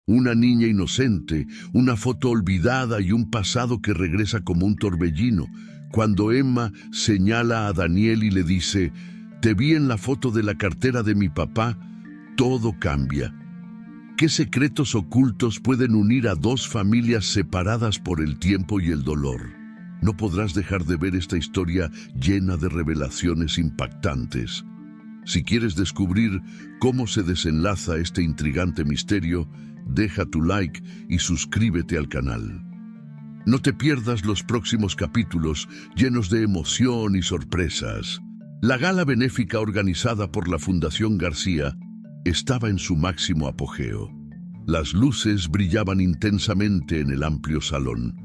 Una niña inocente, una foto olvidada y un pasado que regresa como un torbellino. Cuando Emma señala a Daniel y le dice, «Te vi en la foto de la cartera de mi papá», todo cambia. ¿Qué secretos ocultos pueden unir a dos familias separadas por el tiempo y el dolor? No podrás dejar de ver esta historia llena de revelaciones impactantes. Si quieres descubrir cómo se desenlaza este intrigante misterio, deja tu like y suscríbete al canal. No te pierdas los próximos capítulos llenos de emoción y sorpresas. La gala benéfica organizada por la Fundación García estaba en su máximo apogeo. Las luces brillaban intensamente en el amplio salón,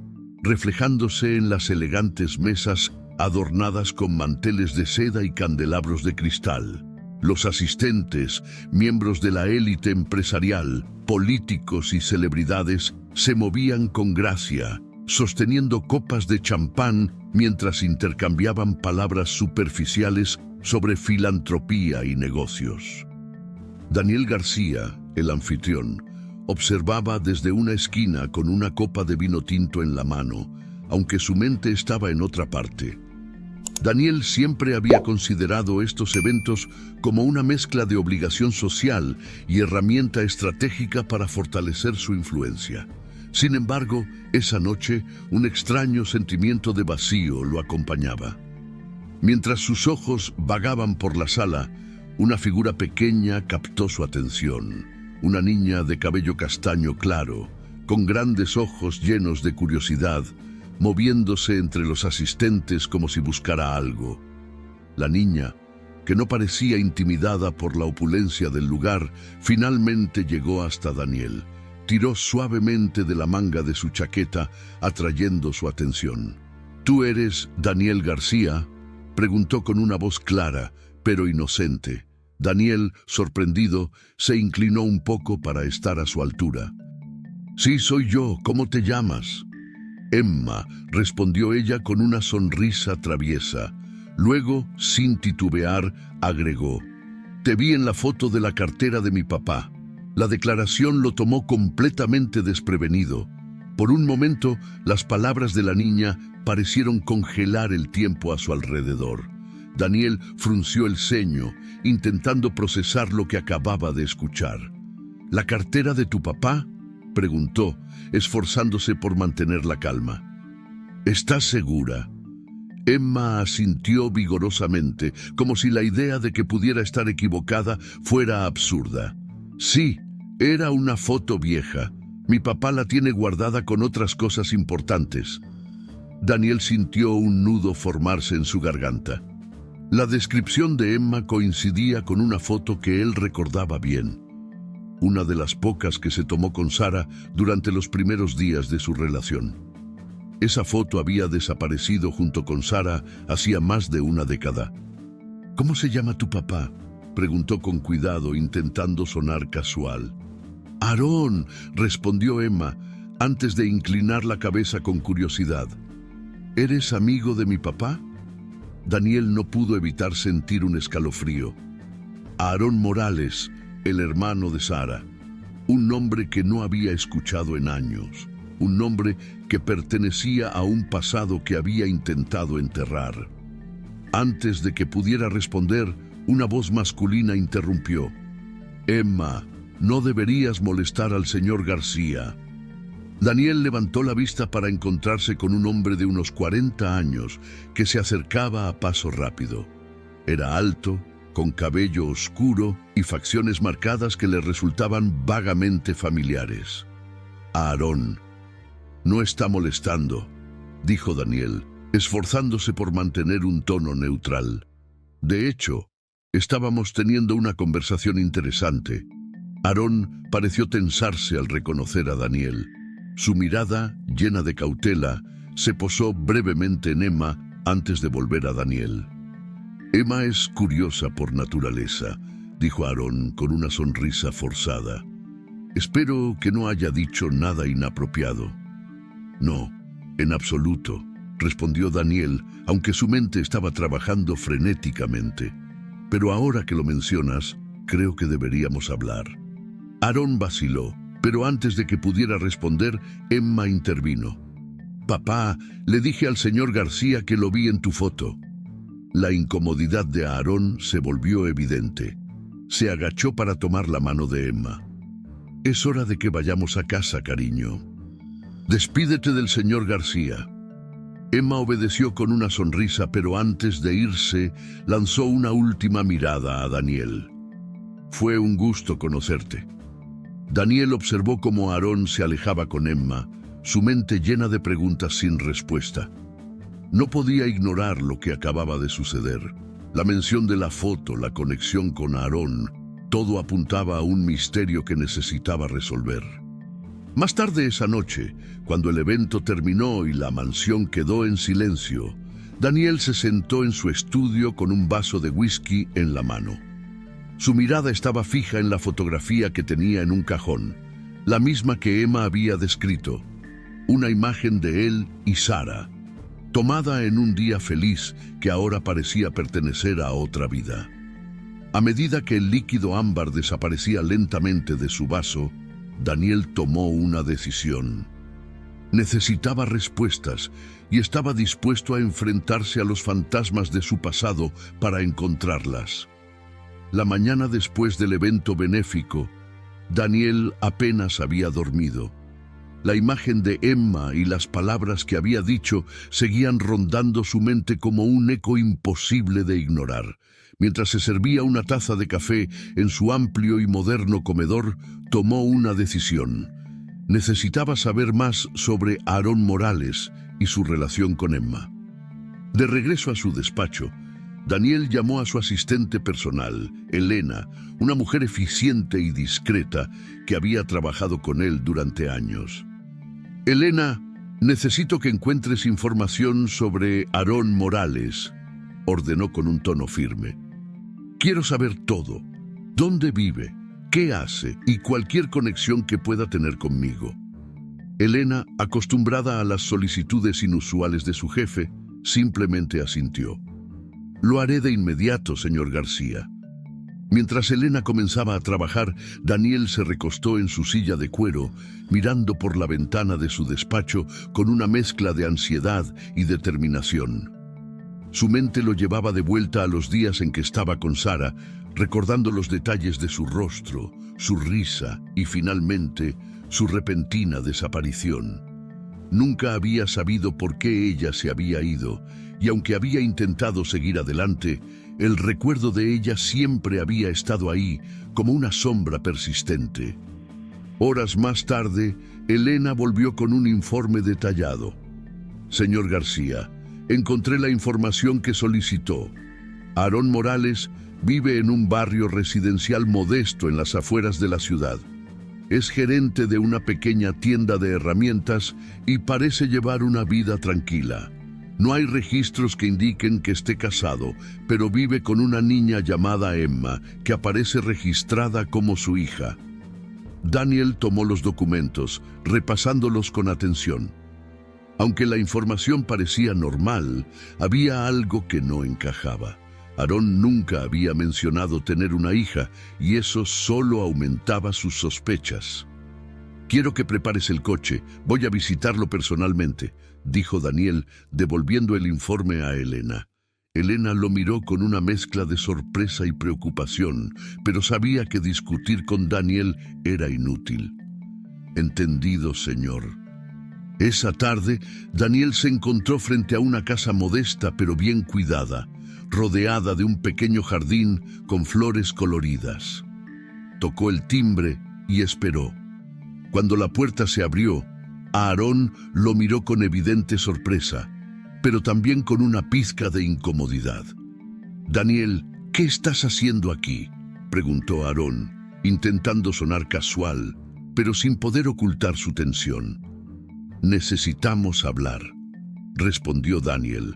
reflejándose en las elegantes mesas adornadas con manteles de seda y candelabros de cristal. Los asistentes, miembros de la élite empresarial, políticos y celebridades, se movían con gracia, sosteniendo copas de champán mientras intercambiaban palabras superficiales sobre filantropía y negocios. Daniel García, el anfitrión, observaba desde una esquina con una copa de vino tinto en la mano, aunque su mente estaba en otra parte. Daniel siempre había considerado estos eventos como una mezcla de obligación social y herramienta estratégica para fortalecer su influencia. Sin embargo, esa noche, un extraño sentimiento de vacío lo acompañaba. Mientras sus ojos vagaban por la sala, una figura pequeña captó su atención. Una niña de cabello castaño claro, con grandes ojos llenos de curiosidad, moviéndose entre los asistentes como si buscara algo. La niña, que no parecía intimidada por la opulencia del lugar, finalmente llegó hasta Daniel. Tiró suavemente de la manga de su chaqueta, atrayendo su atención. «¿Tú eres Daniel García?», preguntó con una voz clara, pero inocente. Daniel, sorprendido, se inclinó un poco para estar a su altura. «Sí, soy yo. ¿Cómo te llamas?» «Emma», respondió ella con una sonrisa traviesa. Luego, sin titubear, agregó, «Te vi en la foto de la cartera de mi papá». La declaración lo tomó completamente desprevenido. Por un momento, las palabras de la niña parecieron congelar el tiempo a su alrededor. Daniel frunció el ceño, intentando procesar lo que acababa de escuchar. «¿La cartera de tu papá?», preguntó, esforzándose por mantener la calma. «¿Estás segura?». Emma asintió vigorosamente, como si la idea de que pudiera estar equivocada fuera absurda. «Sí, era una foto vieja. Mi papá la tiene guardada con otras cosas importantes». Daniel sintió un nudo formarse en su garganta. La descripción de Emma coincidía con una foto que él recordaba bien. Una de las pocas que se tomó con Sara durante los primeros días de su relación. Esa foto había desaparecido junto con Sara hacía más de una década. «¿Cómo se llama tu papá?», preguntó con cuidado, intentando sonar casual. «Aarón», respondió Emma, antes de inclinar la cabeza con curiosidad. «¿Eres amigo de mi papá?». Daniel no pudo evitar sentir un escalofrío. Aarón Morales, el hermano de Sara. Un nombre que no había escuchado en años. Un nombre que pertenecía a un pasado que había intentado enterrar. Antes de que pudiera responder, una voz masculina interrumpió. «Emma, no deberías molestar al señor García». Daniel levantó la vista para encontrarse con un hombre de unos 40 años que se acercaba a paso rápido. Era alto, con cabello oscuro y facciones marcadas que le resultaban vagamente familiares. «Aarón, no está molestando», dijo Daniel, esforzándose por mantener un tono neutral. «De hecho, estábamos teniendo una conversación interesante». Aarón pareció tensarse al reconocer a Daniel. Su mirada, llena de cautela, se posó brevemente en Emma antes de volver a Daniel. «Emma es curiosa por naturaleza», dijo Aarón con una sonrisa forzada. «Espero que no haya dicho nada inapropiado». «No, en absoluto», respondió Daniel, aunque su mente estaba trabajando frenéticamente. «Pero ahora que lo mencionas, creo que deberíamos hablar». Aarón vaciló, Pero antes de que pudiera responder, Emma intervino. «Papá, le dije al señor García que lo vi en tu foto». La incomodidad de Aarón se volvió evidente. Se agachó para tomar la mano de Emma. «Es hora de que vayamos a casa, cariño. Despídete del señor García». Emma obedeció con una sonrisa, pero antes de irse, lanzó una última mirada a Daniel. «Fue un gusto conocerte». Daniel observó cómo Aarón se alejaba con Emma, su mente llena de preguntas sin respuesta. No podía ignorar lo que acababa de suceder. La mención de la foto, la conexión con Aarón, todo apuntaba a un misterio que necesitaba resolver. Más tarde esa noche, cuando el evento terminó y la mansión quedó en silencio, Daniel se sentó en su estudio con un vaso de whisky en la mano. Su mirada estaba fija en la fotografía que tenía en un cajón, la misma que Emma había descrito, una imagen de él y Sara, tomada en un día feliz que ahora parecía pertenecer a otra vida. A medida que el líquido ámbar desaparecía lentamente de su vaso, Daniel tomó una decisión. Necesitaba respuestas y estaba dispuesto a enfrentarse a los fantasmas de su pasado para encontrarlas. La mañana después del evento benéfico, Daniel apenas había dormido. La imagen de Emma y las palabras que había dicho seguían rondando su mente como un eco imposible de ignorar. Mientras se servía una taza de café en su amplio y moderno comedor, tomó una decisión. Necesitaba saber más sobre Aarón Morales y su relación con Emma. De regreso a su despacho, Daniel llamó a su asistente personal, Elena, una mujer eficiente y discreta que había trabajado con él durante años. «Elena, necesito que encuentres información sobre Aarón Morales», ordenó con un tono firme. «Quiero saber todo. ¿Dónde vive? ¿Qué hace? Y cualquier conexión que pueda tener conmigo». Elena, acostumbrada a las solicitudes inusuales de su jefe, simplemente asintió. «Lo haré de inmediato, señor García». Mientras Elena comenzaba a trabajar, Daniel se recostó en su silla de cuero, mirando por la ventana de su despacho con una mezcla de ansiedad y determinación. Su mente lo llevaba de vuelta a los días en que estaba con Sara, recordando los detalles de su rostro, su risa y, finalmente, su repentina desaparición. Nunca había sabido por qué ella se había ido, y aunque había intentado seguir adelante, el recuerdo de ella siempre había estado ahí, como una sombra persistente. Horas más tarde, Elena volvió con un informe detallado. «Señor García, encontré la información que solicitó. Aarón Morales vive en un barrio residencial modesto en las afueras de la ciudad. Es gerente de una pequeña tienda de herramientas y parece llevar una vida tranquila. No hay registros que indiquen que esté casado, pero vive con una niña llamada Emma, que aparece registrada como su hija». Daniel tomó los documentos, repasándolos con atención. Aunque la información parecía normal, había algo que no encajaba. Aarón nunca había mencionado tener una hija, y eso solo aumentaba sus sospechas. «Quiero que prepares el coche, voy a visitarlo personalmente», dijo Daniel, devolviendo el informe a Elena. Elena lo miró con una mezcla de sorpresa y preocupación, pero sabía que discutir con Daniel era inútil. «Entendido, señor». Esa tarde, Daniel se encontró frente a una casa modesta pero bien cuidada, rodeada de un pequeño jardín con flores coloridas. Tocó el timbre y esperó. Cuando la puerta se abrió, Aarón lo miró con evidente sorpresa, pero también con una pizca de incomodidad. «Daniel, ¿qué estás haciendo aquí?», preguntó Aarón, intentando sonar casual, pero sin poder ocultar su tensión. «Necesitamos hablar», respondió Daniel,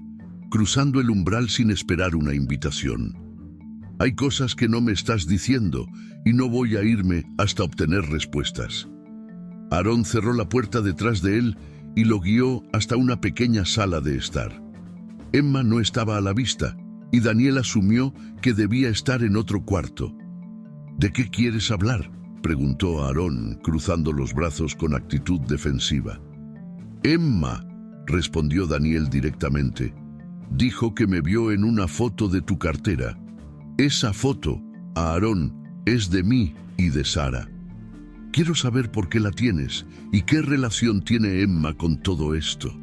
cruzando el umbral sin esperar una invitación. «Hay cosas que no me estás diciendo y no voy a irme hasta obtener respuestas». Aarón cerró la puerta detrás de él y lo guió hasta una pequeña sala de estar. Emma no estaba a la vista y Daniel asumió que debía estar en otro cuarto. «¿De qué quieres hablar?», preguntó Aarón, cruzando los brazos con actitud defensiva. Emma, respondió Daniel directamente, dijo que me vio en una foto de tu cartera. Esa foto, Aarón, es de mí y de Sara. Quiero saber por qué la tienes y qué relación tiene Emma con todo esto.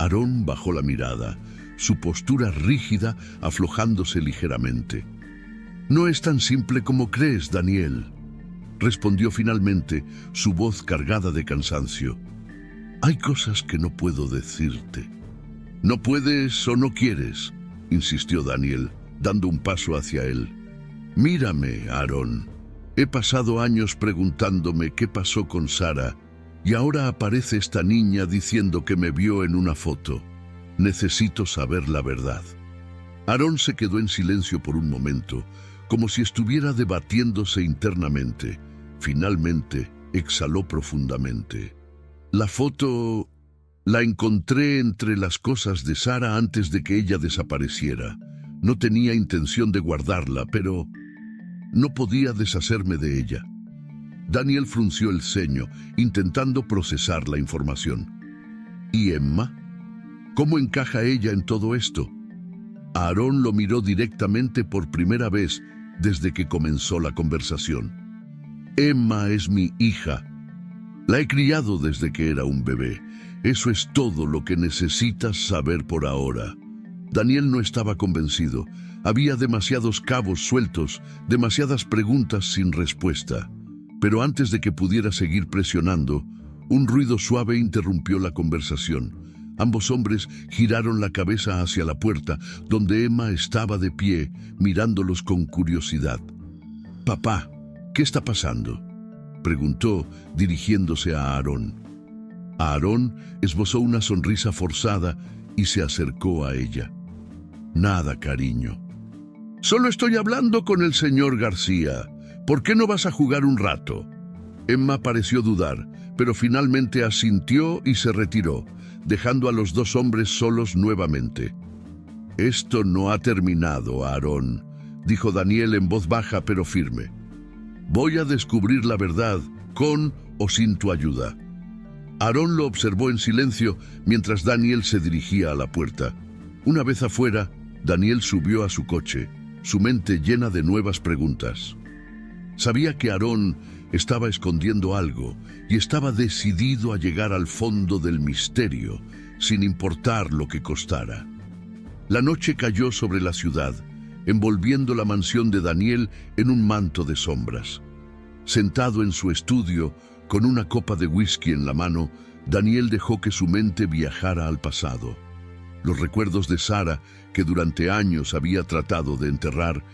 Aarón bajó la mirada, su postura rígida aflojándose ligeramente. No es tan simple como crees, Daniel, respondió finalmente, su voz cargada de cansancio. Hay cosas que no puedo decirte. No puedes o no quieres, insistió Daniel, dando un paso hacia él. Mírame, Aarón. He pasado años preguntándome qué pasó con Sara y ahora aparece esta niña diciendo que me vio en una foto. Necesito saber la verdad. Aarón se quedó en silencio por un momento, como si estuviera debatiéndose internamente. Finalmente, exhaló profundamente. La foto la encontré entre las cosas de Sara antes de que ella desapareciera. No tenía intención de guardarla, pero no podía deshacerme de ella. Daniel frunció el ceño, intentando procesar la información. ¿Y Emma? ¿Cómo encaja ella en todo esto? Aarón lo miró directamente por primera vez desde que comenzó la conversación. Emma es mi hija. La he criado desde que era un bebé. Eso es todo lo que necesitas saber por ahora. Daniel no estaba convencido. Había demasiados cabos sueltos, demasiadas preguntas sin respuesta. Pero antes de que pudiera seguir presionando, un ruido suave interrumpió la conversación. Ambos hombres giraron la cabeza hacia la puerta, donde Emma estaba de pie, mirándolos con curiosidad. «Papá, ¿qué está pasando?», preguntó, dirigiéndose a Aarón. Aarón esbozó una sonrisa forzada y se acercó a ella. «Nada, cariño. Solo estoy hablando con el señor García. ¿Por qué no vas a jugar un rato?». Emma pareció dudar, pero finalmente asintió y se retiró, dejando a los dos hombres solos nuevamente. «Esto no ha terminado, Aarón», dijo Daniel en voz baja pero firme. «Voy a descubrir la verdad, con o sin tu ayuda». Aarón lo observó en silencio mientras Daniel se dirigía a la puerta. Una vez afuera, Daniel subió a su coche, su mente llena de nuevas preguntas. Sabía que Aarón estaba escondiendo algo y estaba decidido a llegar al fondo del misterio, sin importar lo que costara. La noche cayó sobre la ciudad, envolviendo la mansión de Daniel en un manto de sombras. Sentado en su estudio, con una copa de whisky en la mano, Daniel dejó que su mente viajara al pasado. Los recuerdos de Sara, que durante años había tratado de enterrar,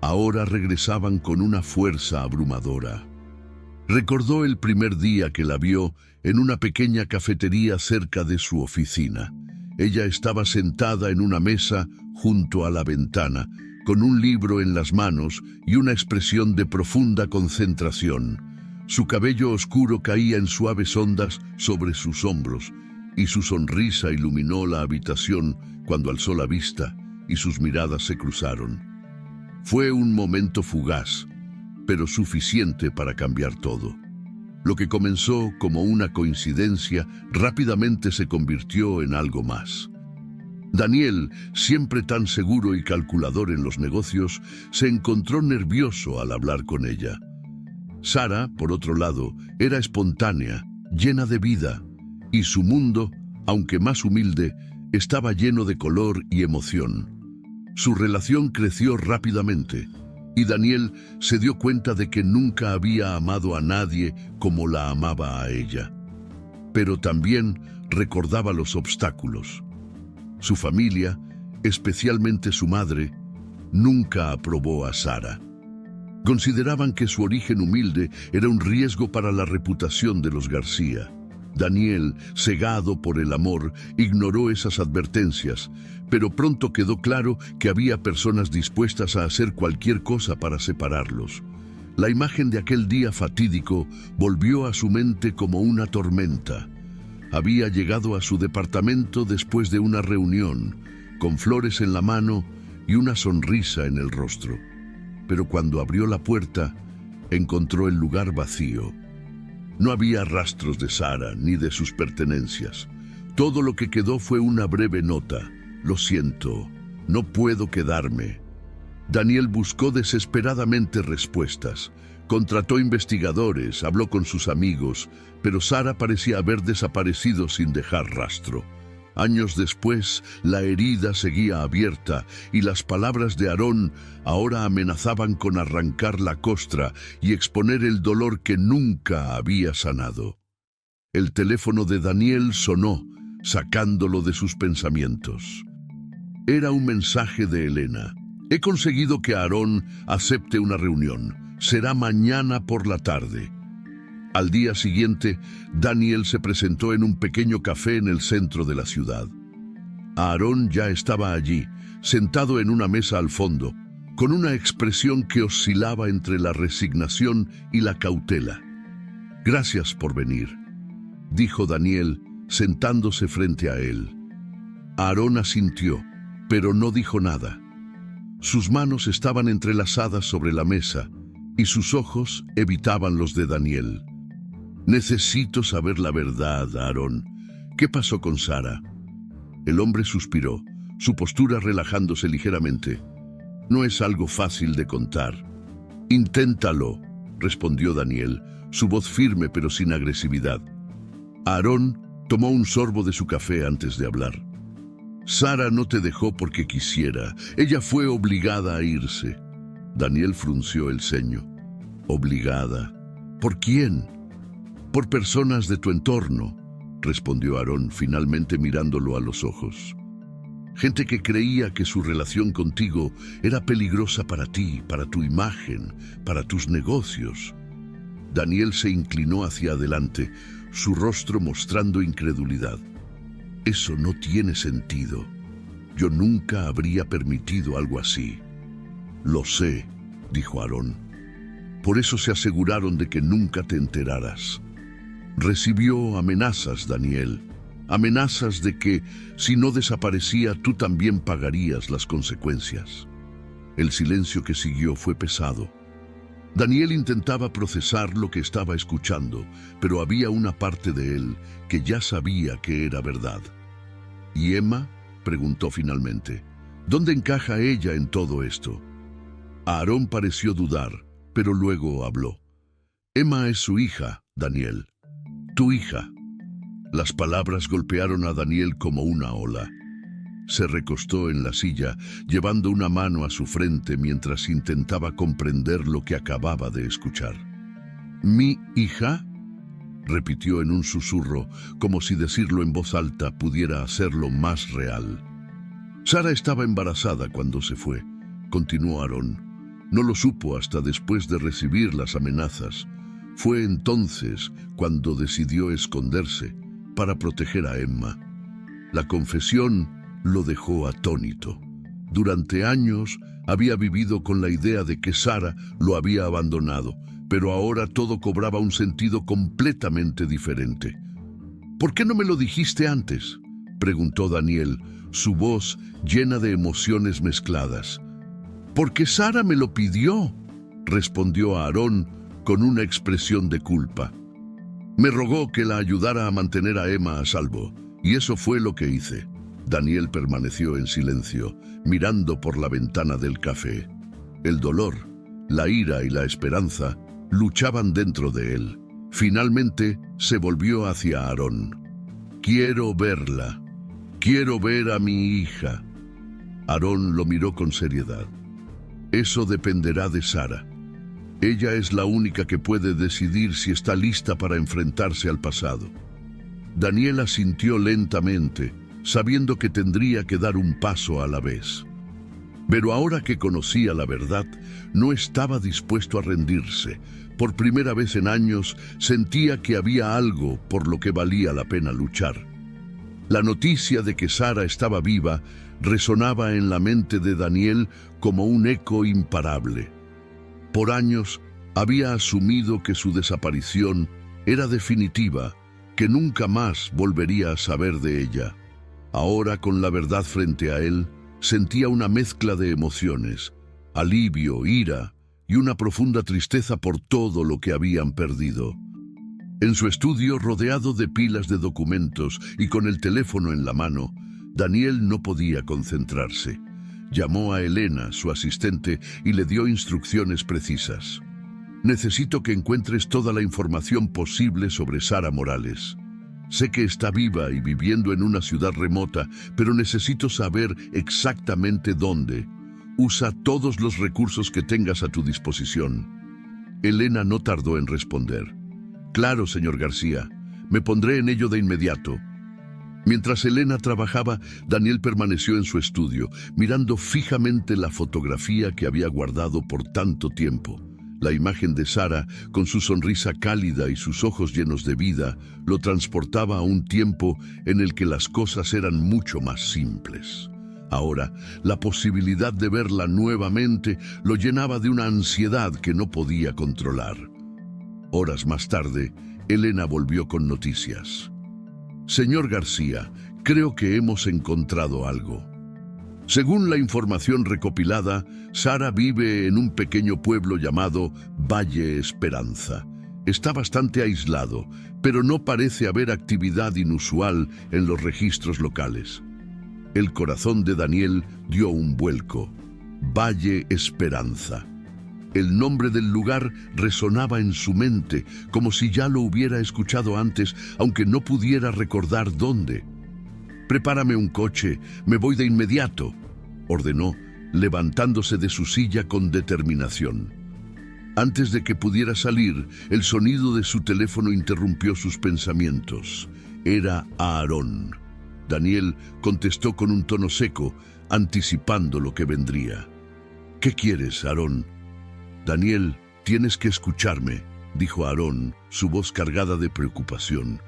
ahora regresaban con una fuerza abrumadora. Recordó el primer día que la vio en una pequeña cafetería cerca de su oficina. Ella estaba sentada en una mesa junto a la ventana, con un libro en las manos y una expresión de profunda concentración. Su cabello oscuro caía en suaves ondas sobre sus hombros, y su sonrisa iluminó la habitación cuando alzó la vista y sus miradas se cruzaron. Fue un momento fugaz, pero suficiente para cambiar todo. Lo que comenzó como una coincidencia rápidamente se convirtió en algo más. Daniel, siempre tan seguro y calculador en los negocios, se encontró nervioso al hablar con ella. Sara, por otro lado, era espontánea, llena de vida, y su mundo, aunque más humilde, estaba lleno de color y emoción. Su relación creció rápidamente, y Daniel se dio cuenta de que nunca había amado a nadie como la amaba a ella. Pero también recordaba los obstáculos. Su familia, especialmente su madre, nunca aprobó a Sara. Consideraban que su origen humilde era un riesgo para la reputación de los García. Daniel, cegado por el amor, ignoró esas advertencias, pero pronto quedó claro que había personas dispuestas a hacer cualquier cosa para separarlos. La imagen de aquel día fatídico volvió a su mente como una tormenta. Había llegado a su departamento después de una reunión, con flores en la mano y una sonrisa en el rostro. Pero cuando abrió la puerta, Encontró el lugar vacío. No había rastros de Sara ni de sus pertenencias. Todo lo que quedó fue una breve nota. Lo siento, no puedo quedarme. Daniel buscó desesperadamente respuestas. Contrató investigadores, habló con sus amigos, pero Sara parecía haber desaparecido sin dejar rastro. Años después, la herida seguía abierta y las palabras de Aarón ahora amenazaban con arrancar la costra y exponer el dolor que nunca había sanado. El teléfono de Daniel sonó, sacándolo de sus pensamientos. Era un mensaje de Elena. He conseguido que Aarón acepte una reunión. Será mañana por la tarde. Al día siguiente, Daniel se presentó en un pequeño café en el centro de la ciudad. Aarón ya estaba allí, sentado en una mesa al fondo, con una expresión que oscilaba entre la resignación y la cautela. «Gracias por venir», dijo Daniel, sentándose frente a él. Aarón asintió, pero no dijo nada. Sus manos estaban entrelazadas sobre la mesa y sus ojos evitaban los de Daniel. «Necesito saber la verdad, Aarón. ¿Qué pasó con Sara?» El hombre suspiró, su postura relajándose ligeramente. «No es algo fácil de contar». «Inténtalo», respondió Daniel, su voz firme pero sin agresividad. Aarón tomó un sorbo de su café antes de hablar. «Sara no te dejó porque quisiera. Ella fue obligada a irse». Daniel frunció el ceño. «¿Obligada? ¿Por quién?» «Por personas de tu entorno», respondió Aarón, finalmente mirándolo a los ojos. «Gente que creía que su relación contigo era peligrosa para ti, para tu imagen, para tus negocios». Daniel se inclinó hacia adelante, su rostro mostrando incredulidad. «Eso no tiene sentido. Yo nunca habría permitido algo así». «Lo sé», dijo Aarón. «Por eso se aseguraron de que nunca te enteraras». Recibió amenazas, Daniel. Amenazas de que, si no desaparecía, tú también pagarías las consecuencias. El silencio que siguió fue pesado. Daniel intentaba procesar lo que estaba escuchando, pero había una parte de él que ya sabía que era verdad. «¿Y Emma?», preguntó finalmente. «¿Dónde encaja ella en todo esto?» Aarón pareció dudar, pero luego habló. «Emma es su hija, Daniel. Tu hija». Las palabras golpearon a Daniel como una ola. Se recostó en la silla, llevando una mano a su frente mientras intentaba comprender lo que acababa de escuchar. «¿Mi hija?», repitió en un susurro, como si decirlo en voz alta pudiera hacerlo más real. «Sara estaba embarazada cuando se fue», continuó Aarón. «No lo supo hasta después de recibir las amenazas. Fue entonces cuando decidió esconderse para proteger a Emma. La confesión lo dejó atónito. Durante años había vivido con la idea de que Sara lo había abandonado, pero ahora todo cobraba un sentido completamente diferente. «¿Por qué no me lo dijiste antes?», preguntó Daniel, su voz llena de emociones mezcladas. «Porque Sara me lo pidió», respondió Aarón con una expresión de culpa. «Me rogó que la ayudara a mantener a Emma a salvo, y eso fue lo que hice». Daniel permaneció en silencio, mirando por la ventana del café. El dolor, la ira y la esperanza luchaban dentro de él. Finalmente se volvió hacia Aarón. «Quiero verla. Quiero ver a mi hija». Aarón lo miró con seriedad. «Eso dependerá de Sara. Ella es la única que puede decidir si está lista para enfrentarse al pasado». Daniel asintió lentamente, sabiendo que tendría que dar un paso a la vez. Pero ahora que conocía la verdad, no estaba dispuesto a rendirse. Por primera vez en años, sentía que había algo por lo que valía la pena luchar. La noticia de que Sara estaba viva resonaba en la mente de Daniel como un eco imparable. Por años había asumido que su desaparición era definitiva, que nunca más volvería a saber de ella. Ahora, con la verdad frente a él, sentía una mezcla de emociones: alivio, ira, y una profunda tristeza por todo lo que habían perdido. En su estudio, rodeado de pilas de documentos y con el teléfono en la mano, Daniel no podía concentrarse. Llamó a Elena, su asistente, y le dio instrucciones precisas. Necesito que encuentres toda la información posible sobre Sara Morales. Sé que está viva y viviendo en una ciudad remota, pero necesito saber exactamente dónde. Usa todos los recursos que tengas a tu disposición. Elena no tardó en responder. Claro, señor García. Me pondré en ello de inmediato. Mientras Elena trabajaba, Daniel permaneció en su estudio, mirando fijamente la fotografía que había guardado por tanto tiempo. La imagen de Sara, con su sonrisa cálida y sus ojos llenos de vida, lo transportaba a un tiempo en el que las cosas eran mucho más simples. Ahora, la posibilidad de verla nuevamente lo llenaba de una ansiedad que no podía controlar. Horas más tarde, Elena volvió con noticias. Señor García, creo que hemos encontrado algo. Según la información recopilada, Sara vive en un pequeño pueblo llamado Valle Esperanza. Está bastante aislado, pero no parece haber actividad inusual en los registros locales. El corazón de Daniel dio un vuelco. Valle Esperanza. El nombre del lugar resonaba en su mente, como si ya lo hubiera escuchado antes, aunque no pudiera recordar dónde. «Prepárame un coche, me voy de inmediato», ordenó, levantándose de su silla con determinación. Antes de que pudiera salir, el sonido de su teléfono interrumpió sus pensamientos. Era Aarón. Daniel contestó con un tono seco, anticipando lo que vendría. «¿Qué quieres, Aarón?» «Daniel, tienes que escucharme», dijo Aarón, su voz cargada de preocupación.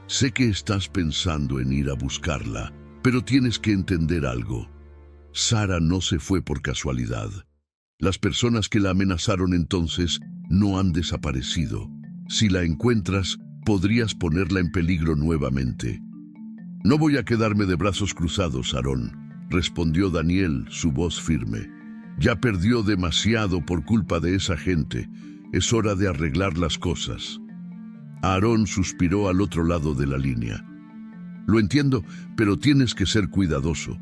«Sé que estás pensando en ir a buscarla, pero tienes que entender algo. Sara no se fue por casualidad. Las personas que la amenazaron entonces no han desaparecido. Si la encuentras, podrías ponerla en peligro nuevamente». «No voy a quedarme de brazos cruzados, Aarón», respondió Daniel, su voz firme. «Ya perdió demasiado por culpa de esa gente. Es hora de arreglar las cosas». Aarón suspiró al otro lado de la línea. «Lo entiendo, pero tienes que ser cuidadoso.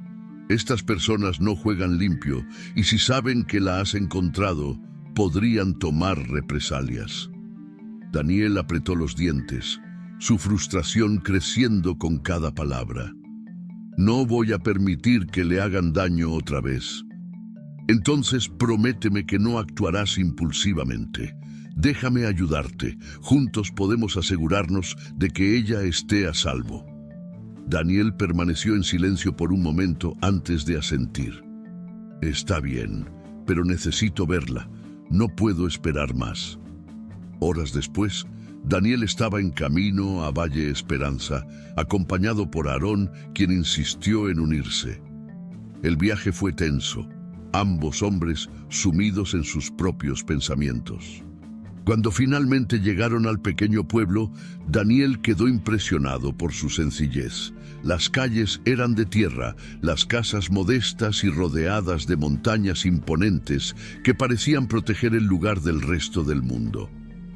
Estas personas no juegan limpio, y si saben que la has encontrado, podrían tomar represalias». Daniel apretó los dientes, su frustración creciendo con cada palabra. «No voy a permitir que le hagan daño otra vez». «Entonces prométeme que no actuarás impulsivamente. Déjame ayudarte. Juntos podemos asegurarnos de que ella esté a salvo». Daniel permaneció en silencio por un momento antes de asentir. «Está bien, pero necesito verla. No puedo esperar más». Horas después, Daniel estaba en camino a Valle Esperanza, acompañado por Aarón, quien insistió en unirse. El viaje fue tenso, ambos hombres sumidos en sus propios pensamientos. Cuando finalmente llegaron al pequeño pueblo, Daniel quedó impresionado por su sencillez. Las calles eran de tierra, las casas modestas y rodeadas de montañas imponentes que parecían proteger el lugar del resto del mundo.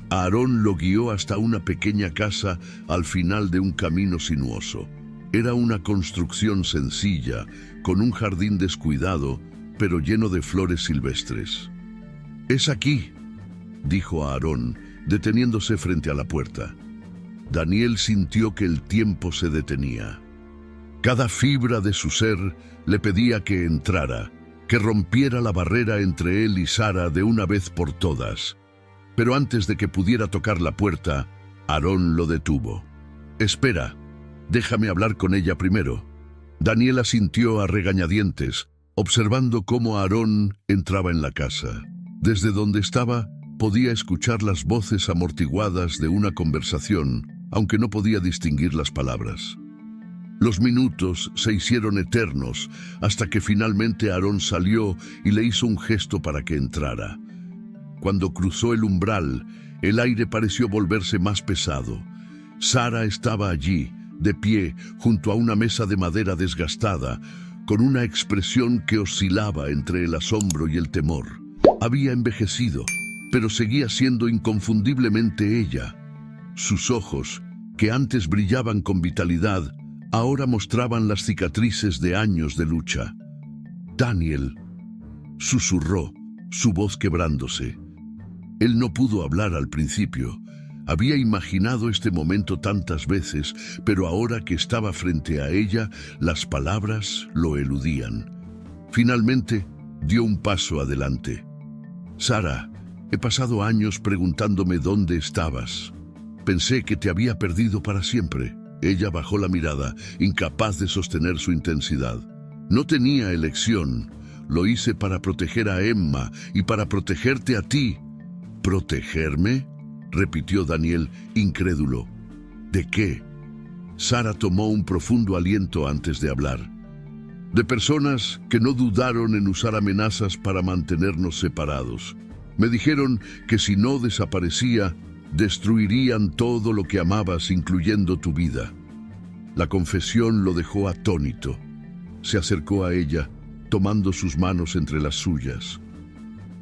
Aarón lo guió hasta una pequeña casa al final de un camino sinuoso. Era una construcción sencilla, con un jardín descuidado, pero lleno de flores silvestres. «Es aquí», dijo Aarón, deteniéndose frente a la puerta. Daniel sintió que el tiempo se detenía. Cada fibra de su ser le pedía que entrara, que rompiera la barrera entre él y Sara de una vez por todas. Pero antes de que pudiera tocar la puerta, Aarón lo detuvo. «Espera, déjame hablar con ella primero». Daniel asintió a regañadientes, observando cómo Aarón entraba en la casa. Desde donde estaba, podía escuchar las voces amortiguadas de una conversación, aunque no podía distinguir las palabras. Los minutos se hicieron eternos, hasta que finalmente Aarón salió y le hizo un gesto para que entrara. Cuando cruzó el umbral, el aire pareció volverse más pesado. Sara estaba allí, de pie, junto a una mesa de madera desgastada, con una expresión que oscilaba entre el asombro y el temor. Había envejecido, pero seguía siendo inconfundiblemente ella. Sus ojos, que antes brillaban con vitalidad, ahora mostraban las cicatrices de años de lucha. «Daniel», susurró, su voz quebrándose. Él no pudo hablar al principio. Había imaginado este momento tantas veces, pero ahora que estaba frente a ella, las palabras lo eludían. Finalmente, dio un paso adelante. «Sara, he pasado años preguntándome dónde estabas. Pensé que te había perdido para siempre». Ella bajó la mirada, incapaz de sostener su intensidad. «No tenía elección. Lo hice para proteger a Emma y para protegerte a ti». «¿Protegerme?», repitió Daniel, incrédulo. «¿De qué?». Sara tomó un profundo aliento antes de hablar. «De personas que no dudaron en usar amenazas para mantenernos separados. Me dijeron que si no desaparecía, destruirían todo lo que amabas, incluyendo tu vida». La confesión lo dejó atónito. Se acercó a ella, tomando sus manos entre las suyas.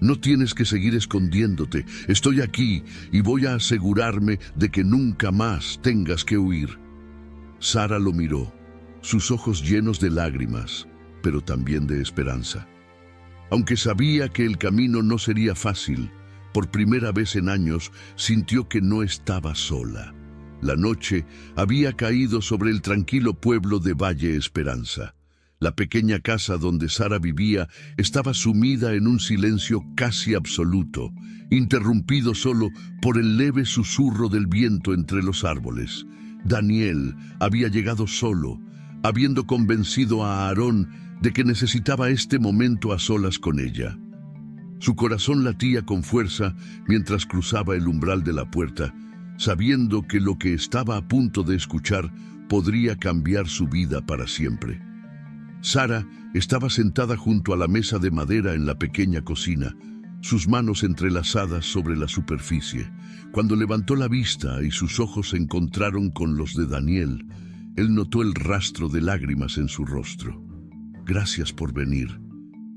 «No tienes que seguir escondiéndote. Estoy aquí y voy a asegurarme de que nunca más tengas que huir». Sara lo miró, sus ojos llenos de lágrimas, pero también de esperanza. Aunque sabía que el camino no sería fácil, por primera vez en años sintió que no estaba sola. La noche había caído sobre el tranquilo pueblo de Valle Esperanza. La pequeña casa donde Sara vivía estaba sumida en un silencio casi absoluto, interrumpido solo por el leve susurro del viento entre los árboles. Daniel había llegado solo, habiendo convencido a Aarón de que necesitaba este momento a solas con ella. Su corazón latía con fuerza mientras cruzaba el umbral de la puerta, sabiendo que lo que estaba a punto de escuchar podría cambiar su vida para siempre. Sara estaba sentada junto a la mesa de madera en la pequeña cocina, sus manos entrelazadas sobre la superficie. Cuando levantó la vista y sus ojos se encontraron con los de Daniel, él notó el rastro de lágrimas en su rostro. «Gracias por venir»,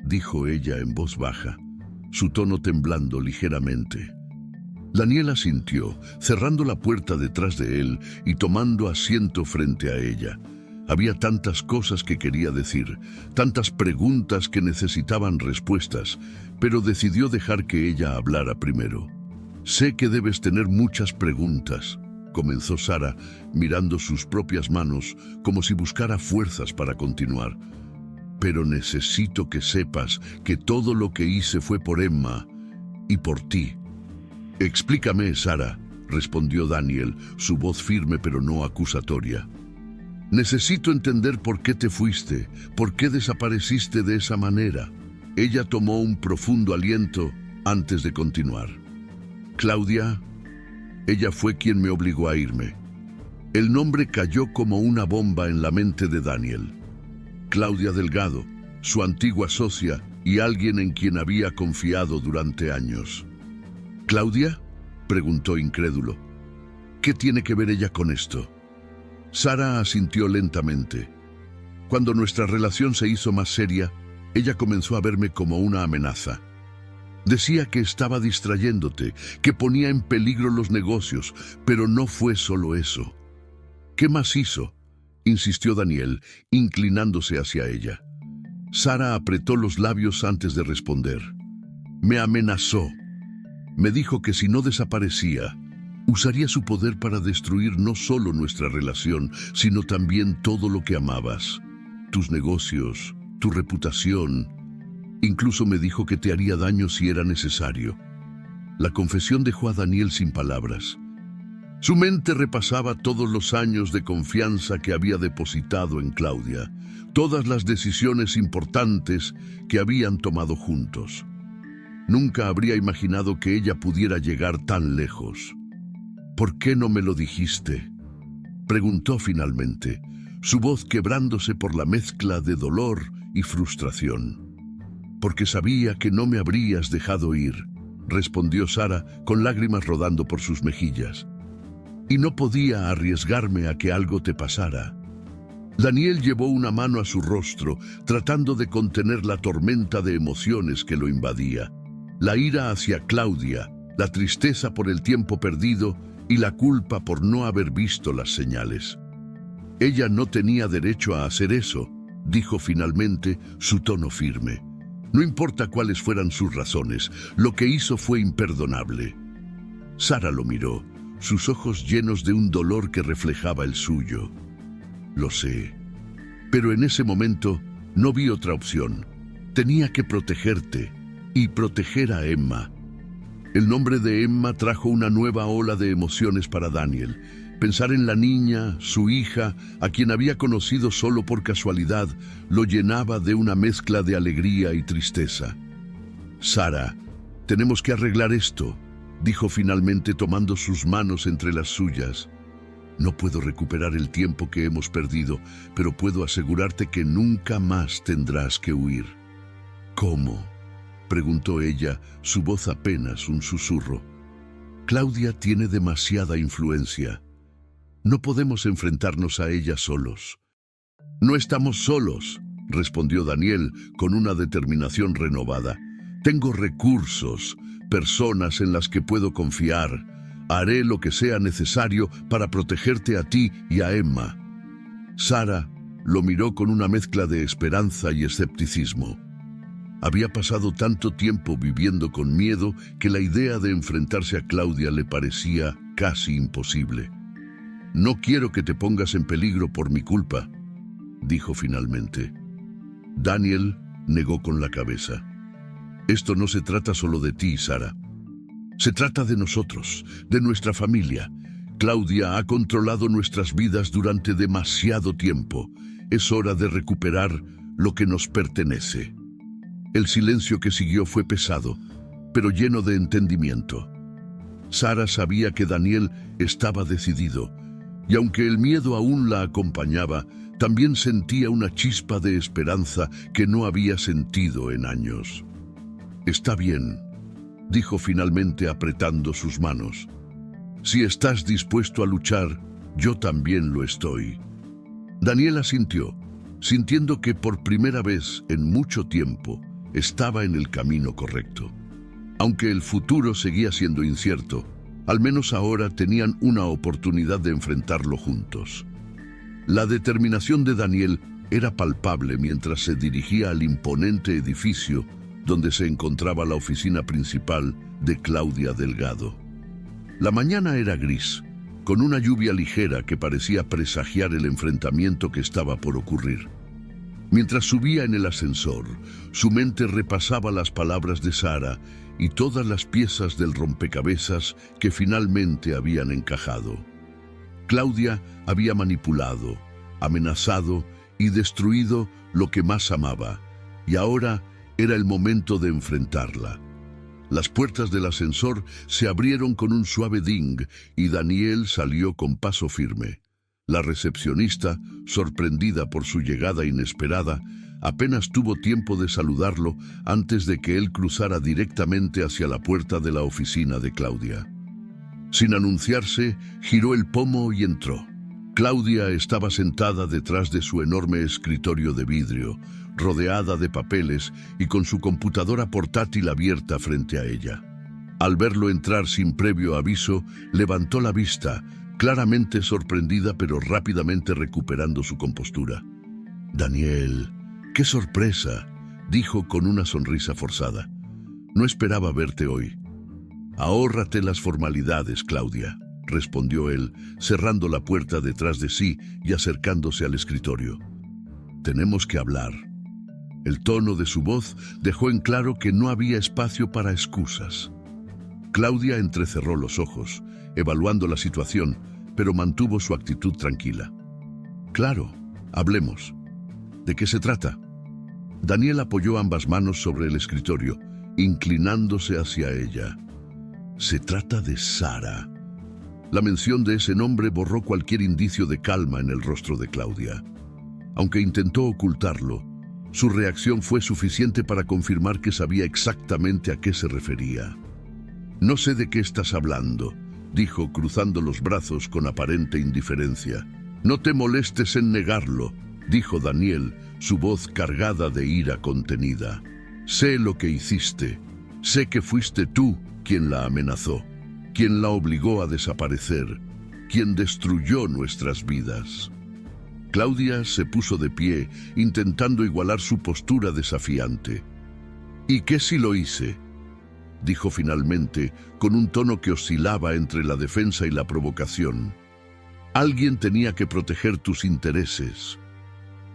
dijo ella en voz baja, su tono temblando ligeramente. Daniel asintió, cerrando la puerta detrás de él y tomando asiento frente a ella. Había tantas cosas que quería decir, tantas preguntas que necesitaban respuestas, pero decidió dejar que ella hablara primero. «Sé que debes tener muchas preguntas», comenzó Sara, mirando sus propias manos como si buscara fuerzas para continuar. «Pero necesito que sepas que todo lo que hice fue por Emma y por ti». «Explícame, Sara», respondió Daniel, su voz firme pero no acusatoria. «Necesito entender por qué te fuiste, por qué desapareciste de esa manera». Ella tomó un profundo aliento antes de continuar. «Claudia, ella fue quien me obligó a irme». El nombre cayó como una bomba en la mente de Daniel. Claudia Delgado, su antigua socia y alguien en quien había confiado durante años. «¿Claudia?», preguntó incrédulo. «¿Qué tiene que ver ella con esto?». Sara asintió lentamente. «Cuando nuestra relación se hizo más seria, ella comenzó a verme como una amenaza. Decía que estaba distrayéndote, que ponía en peligro los negocios, pero no fue solo eso». «¿Qué más hizo?», insistió Daniel, inclinándose hacia ella. Sara apretó los labios antes de responder. «Me amenazó. Me dijo que si no desaparecía, usaría su poder para destruir no solo nuestra relación, sino también todo lo que amabas. Tus negocios, tu reputación. Incluso me dijo que te haría daño si era necesario». La confesión dejó a Daniel sin palabras. Su mente repasaba todos los años de confianza que había depositado en Claudia, todas las decisiones importantes que habían tomado juntos. Nunca habría imaginado que ella pudiera llegar tan lejos. «¿Por qué no me lo dijiste?», preguntó finalmente, su voz quebrándose por la mezcla de dolor y frustración. «Porque sabía que no me habrías dejado ir», respondió Sara con lágrimas rodando por sus mejillas. «Y no podía arriesgarme a que algo te pasara». Daniel llevó una mano a su rostro, tratando de contener la tormenta de emociones que lo invadía. La ira hacia Claudia, la tristeza por el tiempo perdido y la culpa por no haber visto las señales. Ella no tenía derecho a hacer eso, dijo finalmente, su tono firme. No importa cuáles fueran sus razones, lo que hizo fue imperdonable. Sara lo miró, sus ojos llenos de un dolor que reflejaba el suyo. Lo sé, pero en ese momento no vi otra opción. Tenía que protegerte y proteger a Emma. El nombre de Emma trajo una nueva ola de emociones para Daniel. Pensar en la niña, su hija, a quien había conocido solo por casualidad, lo llenaba de una mezcla de alegría y tristeza. Sara, tenemos que arreglar esto, dijo finalmente tomando sus manos entre las suyas. No puedo recuperar el tiempo que hemos perdido, pero puedo asegurarte que nunca más tendrás que huir. ¿Cómo?, preguntó ella, su voz apenas un susurro. Claudia tiene demasiada influencia. No podemos enfrentarnos a ella solos. No estamos solos, respondió Daniel con una determinación renovada. Tengo recursos, personas en las que puedo confiar. Haré lo que sea necesario para protegerte a ti y a Emma. Sara lo miró con una mezcla de esperanza y escepticismo. Había pasado tanto tiempo viviendo con miedo que la idea de enfrentarse a Claudia le parecía casi imposible. No quiero que te pongas en peligro por mi culpa, dijo finalmente. Daniel negó con la cabeza. Esto no se trata solo de ti, Sara. Se trata de nosotros, de nuestra familia. Claudia ha controlado nuestras vidas durante demasiado tiempo. Es hora de recuperar lo que nos pertenece. El silencio que siguió fue pesado, pero lleno de entendimiento. Sara sabía que Daniel estaba decidido, y aunque el miedo aún la acompañaba, también sentía una chispa de esperanza que no había sentido en años. Está bien, dijo finalmente apretando sus manos. Si estás dispuesto a luchar, yo también lo estoy. Daniel asintió, sintiendo que por primera vez en mucho tiempo estaba en el camino correcto. Aunque el futuro seguía siendo incierto, al menos ahora tenían una oportunidad de enfrentarlo juntos. La determinación de Daniel era palpable mientras se dirigía al imponente edificio donde se encontraba la oficina principal de Claudia Delgado. La mañana era gris, con una lluvia ligera que parecía presagiar el enfrentamiento que estaba por ocurrir. Mientras subía en el ascensor, su mente repasaba las palabras de Sara y todas las piezas del rompecabezas que finalmente habían encajado. Claudia había manipulado, amenazado y destruido lo que más amaba, y ahora era el momento de enfrentarla. Las puertas del ascensor se abrieron con un suave ding y Daniel salió con paso firme. La recepcionista, sorprendida por su llegada inesperada, apenas tuvo tiempo de saludarlo antes de que él cruzara directamente hacia la puerta de la oficina de Claudia. Sin anunciarse, giró el pomo y entró. Claudia estaba sentada detrás de su enorme escritorio de vidrio, rodeada de papeles y con su computadora portátil abierta frente a ella. Al verlo entrar sin previo aviso, levantó la vista, claramente sorprendida pero rápidamente recuperando su compostura. «Daniel, qué sorpresa», dijo con una sonrisa forzada. «No esperaba verte hoy». «Ahórrate las formalidades, Claudia», respondió él, cerrando la puerta detrás de sí y acercándose al escritorio. «Tenemos que hablar». El tono de su voz dejó en claro que no había espacio para excusas. Claudia entrecerró los ojos, evaluando la situación, pero mantuvo su actitud tranquila. «Claro, hablemos. ¿De qué se trata?» Daniel apoyó ambas manos sobre el escritorio, inclinándose hacia ella. «Se trata de Sara». La mención de ese nombre borró cualquier indicio de calma en el rostro de Claudia. Aunque intentó ocultarlo, su reacción fue suficiente para confirmar que sabía exactamente a qué se refería. «No sé de qué estás hablando», dijo cruzando los brazos con aparente indiferencia. «No te molestes en negarlo», dijo Daniel, su voz cargada de ira contenida. «Sé lo que hiciste. Sé que fuiste tú quien la amenazó, quien la obligó a desaparecer, quien destruyó nuestras vidas. Claudia se puso de pie, intentando igualar su postura desafiante. ¿Y qué si lo hice?, dijo finalmente, con un tono que oscilaba entre la defensa y la provocación. Alguien tenía que proteger tus intereses.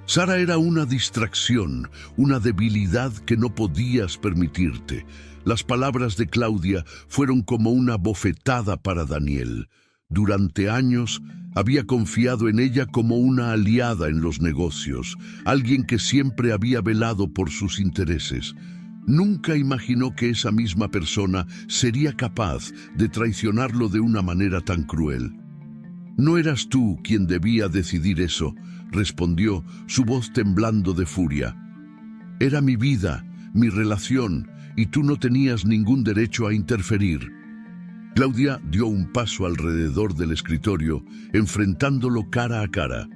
Sara era una distracción, una debilidad que no podías permitirte. Las palabras de Claudia fueron como una bofetada para Daniel. Durante años había confiado en ella como una aliada en los negocios, alguien que siempre había velado por sus intereses. Nunca imaginó que esa misma persona sería capaz de traicionarlo de una manera tan cruel. «No eras tú quien debía decidir eso», respondió, su voz temblando de furia. «Era mi vida, mi relación, y tú no tenías ningún derecho a interferir». Claudia dio un paso alrededor del escritorio, enfrentándolo cara a cara.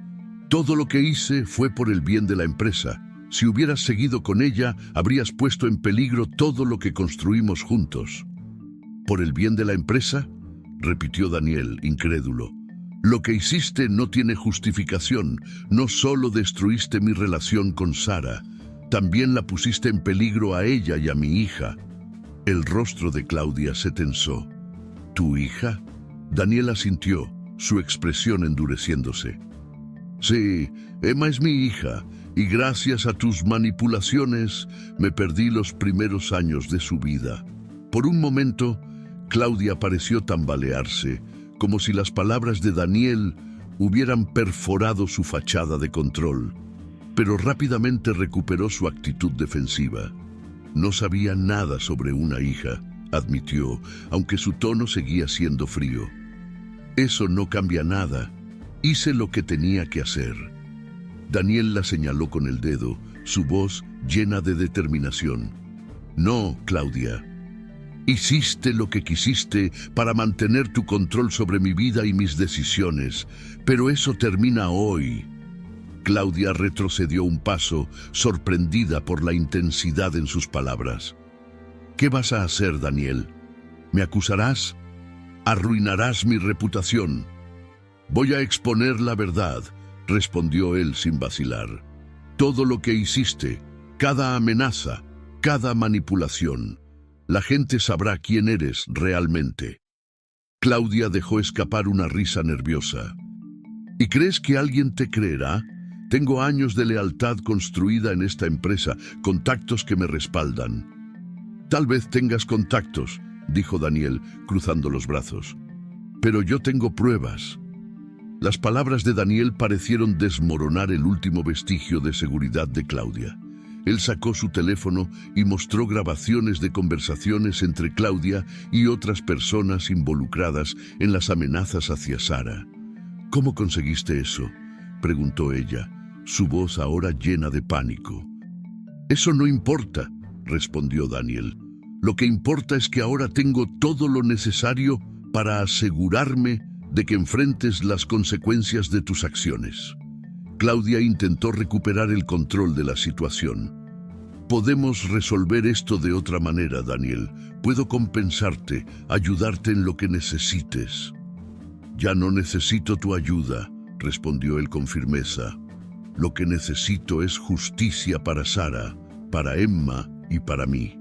«Todo lo que hice fue por el bien de la empresa. Si hubieras seguido con ella, habrías puesto en peligro todo lo que construimos juntos». «¿Por el bien de la empresa?», repitió Daniel, incrédulo. «Lo que hiciste no tiene justificación. No solo destruiste mi relación con Sara, también la pusiste en peligro a ella y a mi hija». El rostro de Claudia se tensó. «¿Tu hija?». Daniel asintió, su expresión endureciéndose. «Sí, Emma es mi hija, y gracias a tus manipulaciones me perdí los primeros años de su vida». Por un momento, Claudia pareció tambalearse, como si las palabras de Daniel hubieran perforado su fachada de control, pero rápidamente recuperó su actitud defensiva. «No sabía nada sobre una hija», admitió, aunque su tono seguía siendo frío. «Eso no cambia nada. Hice lo que tenía que hacer». Daniel la señaló con el dedo, su voz llena de determinación. «No, Claudia. Hiciste lo que quisiste para mantener tu control sobre mi vida y mis decisiones, pero eso termina hoy». Claudia retrocedió un paso, sorprendida por la intensidad en sus palabras. «¿Qué vas a hacer, Daniel? ¿Me acusarás? Arruinarás mi reputación». «Voy a exponer la verdad», respondió él sin vacilar. «Todo lo que hiciste, cada amenaza, cada manipulación. La gente sabrá quién eres realmente». Claudia dejó escapar una risa nerviosa. «¿Y crees que alguien te creerá? Tengo años de lealtad construida en esta empresa, contactos que me respaldan». «Tal vez tengas contactos», dijo Daniel, cruzando los brazos. «Pero yo tengo pruebas». Las palabras de Daniel parecieron desmoronar el último vestigio de seguridad de Claudia. Él sacó su teléfono y mostró grabaciones de conversaciones entre Claudia y otras personas involucradas en las amenazas hacia Sara. «¿Cómo conseguiste eso?», preguntó ella, su voz ahora llena de pánico. «Eso no importa», respondió Daniel. «Lo que importa es que ahora tengo todo lo necesario para asegurarme de que enfrentes las consecuencias de tus acciones». Claudia intentó recuperar el control de la situación. «Podemos resolver esto de otra manera, Daniel. Puedo compensarte, ayudarte en lo que necesites». «Ya no necesito tu ayuda», respondió él con firmeza. «Lo que necesito es justicia para Sara, para Emma y para mí».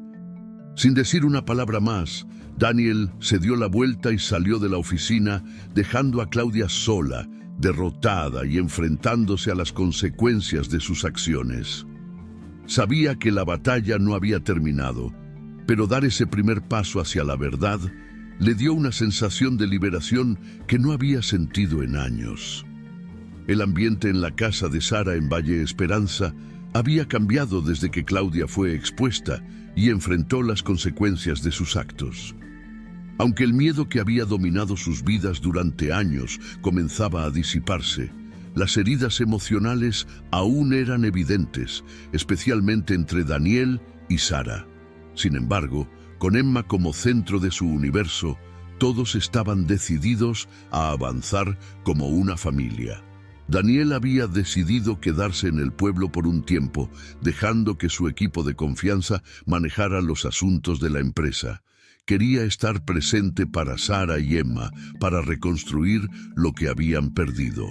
Sin decir una palabra más, Daniel se dio la vuelta y salió de la oficina, dejando a Claudia sola, derrotada y enfrentándose a las consecuencias de sus acciones. Sabía que la batalla no había terminado, pero dar ese primer paso hacia la verdad le dio una sensación de liberación que no había sentido en años. El ambiente en la casa de Sara en Valle Esperanza había cambiado desde que Claudia fue expuesta y enfrentó las consecuencias de sus actos. Aunque el miedo que había dominado sus vidas durante años comenzaba a disiparse, las heridas emocionales aún eran evidentes, especialmente entre Daniel y Sara. Sin embargo, con Emma como centro de su universo, todos estaban decididos a avanzar como una familia. Daniel había decidido quedarse en el pueblo por un tiempo, dejando que su equipo de confianza manejara los asuntos de la empresa. Quería estar presente para Sara y Emma, para reconstruir lo que habían perdido.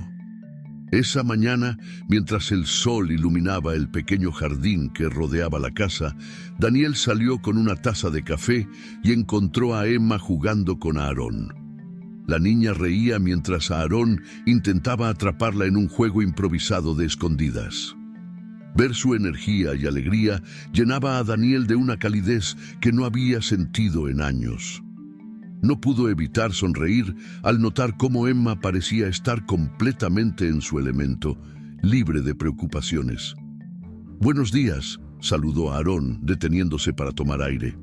Esa mañana, mientras el sol iluminaba el pequeño jardín que rodeaba la casa, Daniel salió con una taza de café y encontró a Emma jugando con Aarón. La niña reía mientras Aarón intentaba atraparla en un juego improvisado de escondidas. Ver su energía y alegría llenaba a Daniel de una calidez que no había sentido en años. No pudo evitar sonreír al notar cómo Emma parecía estar completamente en su elemento, libre de preocupaciones. «Buenos días», saludó Aarón, deteniéndose para tomar aire.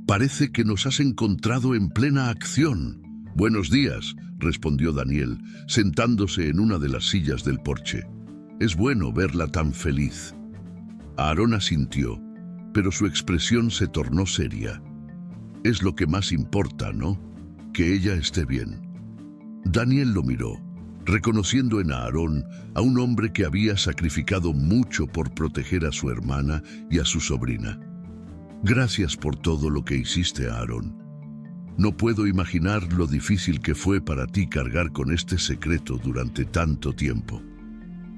«Parece que nos has encontrado en plena acción». «Buenos días», respondió Daniel, sentándose en una de las sillas del porche. «Es bueno verla tan feliz». Aarón asintió, pero su expresión se tornó seria. «Es lo que más importa, ¿no? Que ella esté bien». Daniel lo miró, reconociendo en Aarón a un hombre que había sacrificado mucho por proteger a su hermana y a su sobrina. «Gracias por todo lo que hiciste, Aarón. No puedo imaginar lo difícil que fue para ti cargar con este secreto durante tanto tiempo».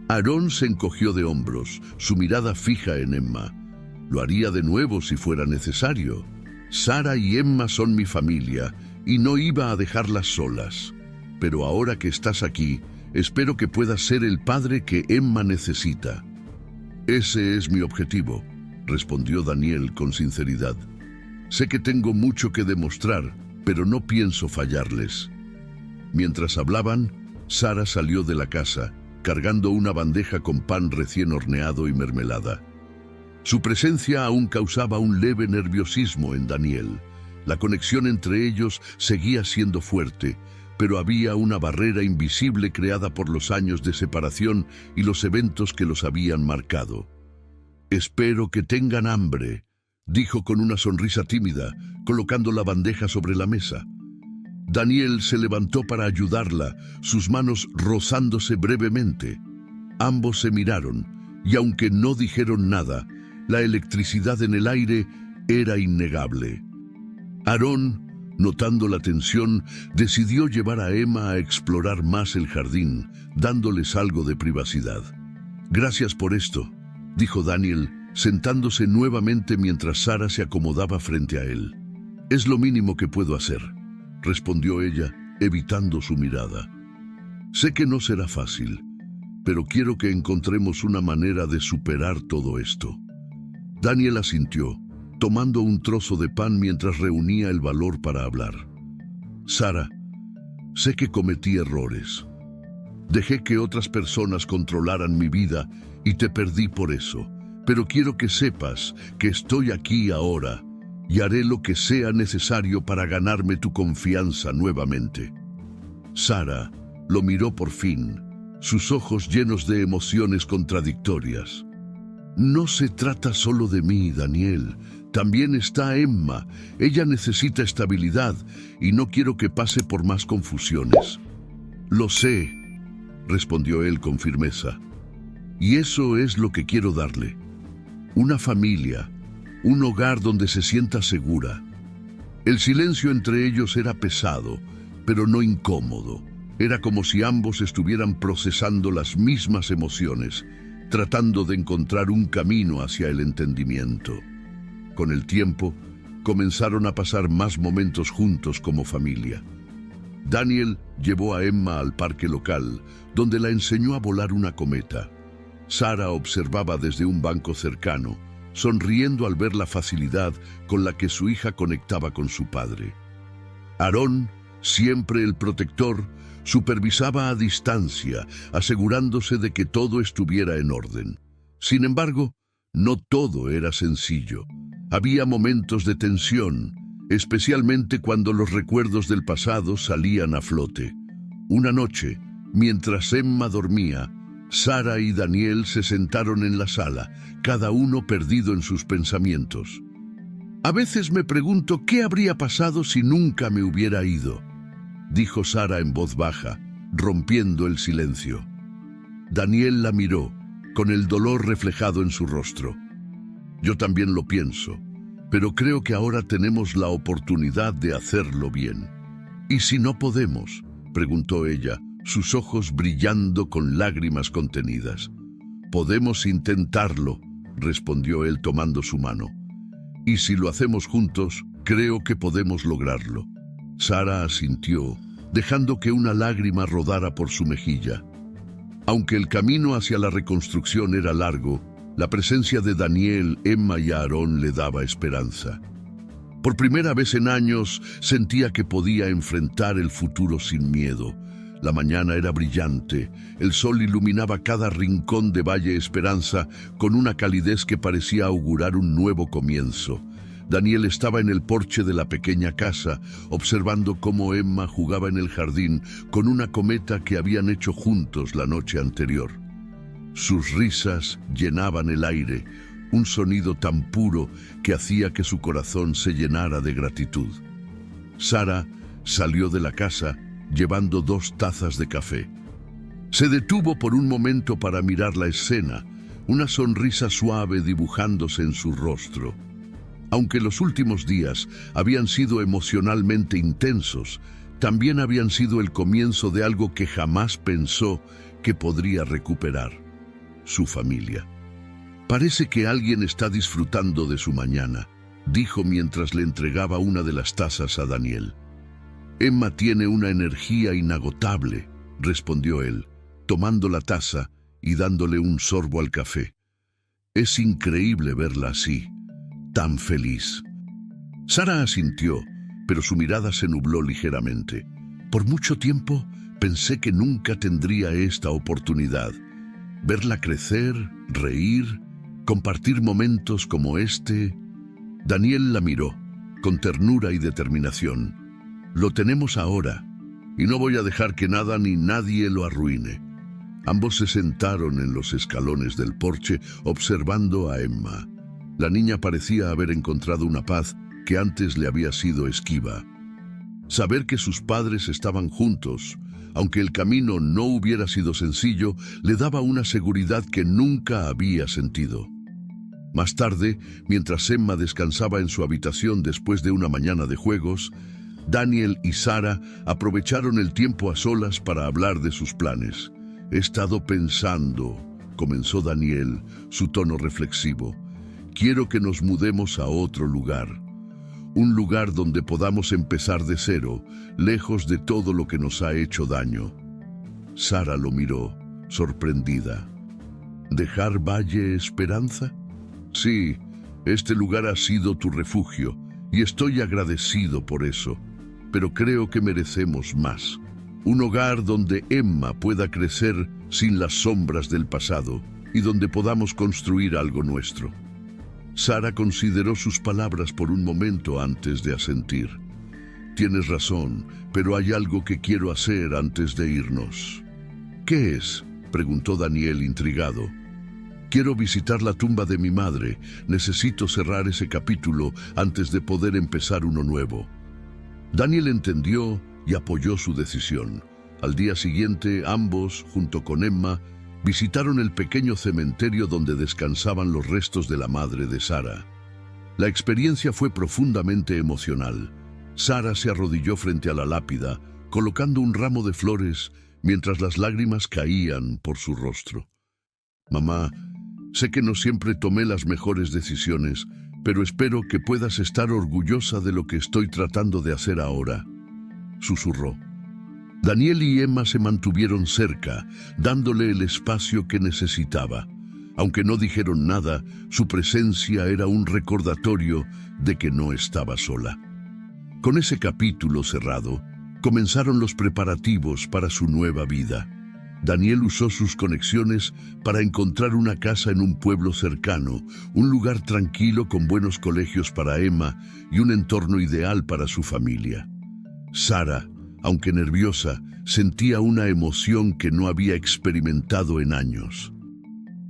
Aarón se encogió de hombros, su mirada fija en Emma. «Lo haría de nuevo si fuera necesario. Sara y Emma son mi familia y no iba a dejarlas solas. Pero ahora que estás aquí, espero que puedas ser el padre que Emma necesita». «Ese es mi objetivo», respondió Daniel con sinceridad. «Sé que tengo mucho que demostrar, pero no pienso fallarles». Mientras hablaban, Sara salió de la casa, cargando una bandeja con pan recién horneado y mermelada. Su presencia aún causaba un leve nerviosismo en Daniel. La conexión entre ellos seguía siendo fuerte, pero había una barrera invisible creada por los años de separación y los eventos que los habían marcado. «Espero que tengan hambre», dijo con una sonrisa tímida, colocando la bandeja sobre la mesa. Daniel se levantó para ayudarla, sus manos rozándose brevemente. Ambos se miraron, y aunque no dijeron nada, la electricidad en el aire era innegable. Aarón, notando la tensión, decidió llevar a Emma a explorar más el jardín, dándoles algo de privacidad. «Gracias por esto», dijo Daniel, sentándose nuevamente mientras Sara se acomodaba frente a él. «Es lo mínimo que puedo hacer», respondió ella, evitando su mirada. «Sé que no será fácil, pero quiero que encontremos una manera de superar todo esto». Daniel asintió, tomando un trozo de pan mientras reunía el valor para hablar. «Sara, sé que cometí errores. Dejé que otras personas controlaran mi vida y te perdí por eso. Pero quiero que sepas que estoy aquí ahora y haré lo que sea necesario para ganarme tu confianza nuevamente». Sara lo miró por fin, sus ojos llenos de emociones contradictorias. «No se trata solo de mí, Daniel. También está Emma. Ella necesita estabilidad y no quiero que pase por más confusiones». «Lo sé», respondió él con firmeza. «Y eso es lo que quiero darle. Una familia, un hogar donde se sienta segura». El silencio entre ellos era pesado, pero no incómodo. Era como si ambos estuvieran procesando las mismas emociones, tratando de encontrar un camino hacia el entendimiento. Con el tiempo, comenzaron a pasar más momentos juntos como familia. Daniel llevó a Emma al parque local, donde la enseñó a volar una cometa. Sara observaba desde un banco cercano, sonriendo al ver la facilidad con la que su hija conectaba con su padre. Aarón, siempre el protector, supervisaba a distancia, asegurándose de que todo estuviera en orden. Sin embargo, no todo era sencillo. Había momentos de tensión, especialmente cuando los recuerdos del pasado salían a flote. Una noche, mientras Emma dormía, Sara y Daniel se sentaron en la sala, cada uno perdido en sus pensamientos. «A veces me pregunto qué habría pasado si nunca me hubiera ido», dijo Sara en voz baja, rompiendo el silencio. Daniel la miró, con el dolor reflejado en su rostro. Yo también lo pienso, pero creo que ahora tenemos la oportunidad de hacerlo bien. ¿Y si no podemos?, preguntó ella, sus ojos brillando con lágrimas contenidas. Podemos intentarlo, respondió él tomando su mano. Y si lo hacemos juntos, creo que podemos lograrlo. Sara asintió, dejando que una lágrima rodara por su mejilla. Aunque el camino hacia la reconstrucción era largo, la presencia de Daniel, Emma y Aarón le daba esperanza. Por primera vez en años sentía que podía enfrentar el futuro sin miedo. La mañana era brillante, el sol iluminaba cada rincón de Valle Esperanza con una calidez que parecía augurar un nuevo comienzo. Daniel estaba en el porche de la pequeña casa, observando cómo Emma jugaba en el jardín con una cometa que habían hecho juntos la noche anterior. Sus risas llenaban el aire, un sonido tan puro que hacía que su corazón se llenara de gratitud. Sara salió de la casa llevando 2 tazas de café. Se detuvo por un momento para mirar la escena, una sonrisa suave dibujándose en su rostro. Aunque los últimos días habían sido emocionalmente intensos, también habían sido el comienzo de algo que jamás pensó que podría recuperar: su familia. Parece que alguien está disfrutando de su mañana, dijo mientras le entregaba una de las tazas a Daniel. Emma tiene una energía inagotable, respondió él, tomando la taza y dándole un sorbo al café. Es increíble verla así, tan feliz. Sara asintió, pero su mirada se nubló ligeramente. Por mucho tiempo pensé que nunca tendría esta oportunidad. Verla crecer, reír, compartir momentos como este. Daniel la miró, con ternura y determinación. Lo tenemos ahora, y no voy a dejar que nada ni nadie lo arruine. Ambos se sentaron en los escalones del porche, observando a Emma. La niña parecía haber encontrado una paz que antes le había sido esquiva. Saber que sus padres estaban juntos, aunque el camino no hubiera sido sencillo, le daba una seguridad que nunca había sentido. Más tarde, mientras Emma descansaba en su habitación después de una mañana de juegos, Daniel y Sara aprovecharon el tiempo a solas para hablar de sus planes. He estado pensando, comenzó Daniel, su tono reflexivo. Quiero que nos mudemos a otro lugar. Un lugar donde podamos empezar de cero, lejos de todo lo que nos ha hecho daño. Sara lo miró, sorprendida. ¿Dejar Valle Esperanza? Sí, este lugar ha sido tu refugio, y estoy agradecido por eso. Pero creo que merecemos más. Un hogar donde Emma pueda crecer sin las sombras del pasado y donde podamos construir algo nuestro. Sara consideró sus palabras por un momento antes de asentir. Tienes razón, pero hay algo que quiero hacer antes de irnos. ¿Qué es?, preguntó Daniel intrigado. Quiero visitar la tumba de mi madre. Necesito cerrar ese capítulo antes de poder empezar uno nuevo. Daniel entendió y apoyó su decisión. Al día siguiente, ambos, junto con Emma, visitaron el pequeño cementerio donde descansaban los restos de la madre de Sara. La experiencia fue profundamente emocional. Sara se arrodilló frente a la lápida, colocando un ramo de flores mientras las lágrimas caían por su rostro. Mamá, sé que no siempre tomé las mejores decisiones, pero espero que puedas estar orgullosa de lo que estoy tratando de hacer ahora, susurró. Daniel y Emma se mantuvieron cerca, dándole el espacio que necesitaba. Aunque no dijeron nada, su presencia era un recordatorio de que no estaba sola. Con ese capítulo cerrado, comenzaron los preparativos para su nueva vida. Daniel usó sus conexiones para encontrar una casa en un pueblo cercano, un lugar tranquilo con buenos colegios para Emma y un entorno ideal para su familia. Sara, aunque nerviosa, sentía una emoción que no había experimentado en años.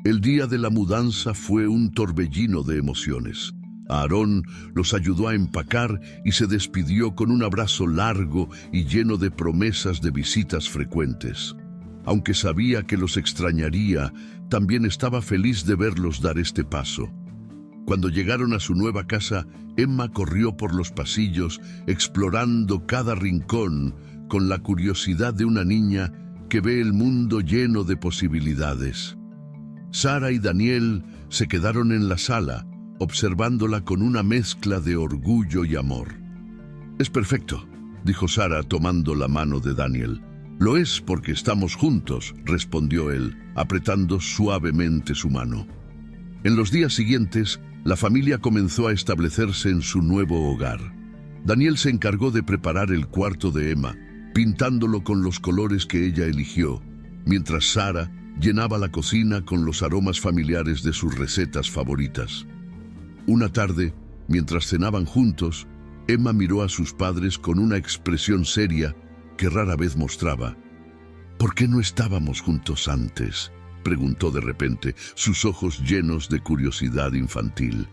El día de la mudanza fue un torbellino de emociones. Aarón los ayudó a empacar y se despidió con un abrazo largo y lleno de promesas de visitas frecuentes. Aunque sabía que los extrañaría, también estaba feliz de verlos dar este paso. Cuando llegaron a su nueva casa, Emma corrió por los pasillos, explorando cada rincón con la curiosidad de una niña que ve el mundo lleno de posibilidades. Sara y Daniel se quedaron en la sala, observándola con una mezcla de orgullo y amor. «Es perfecto», dijo Sara tomando la mano de Daniel. «Lo es porque estamos juntos», respondió él, apretando suavemente su mano. En los días siguientes, la familia comenzó a establecerse en su nuevo hogar. Daniel se encargó de preparar el cuarto de Emma, pintándolo con los colores que ella eligió, mientras Sara llenaba la cocina con los aromas familiares de sus recetas favoritas. Una tarde, mientras cenaban juntos, Emma miró a sus padres con una expresión seria que rara vez mostraba. «¿Por qué no estábamos juntos antes?», preguntó de repente, sus ojos llenos de curiosidad infantil.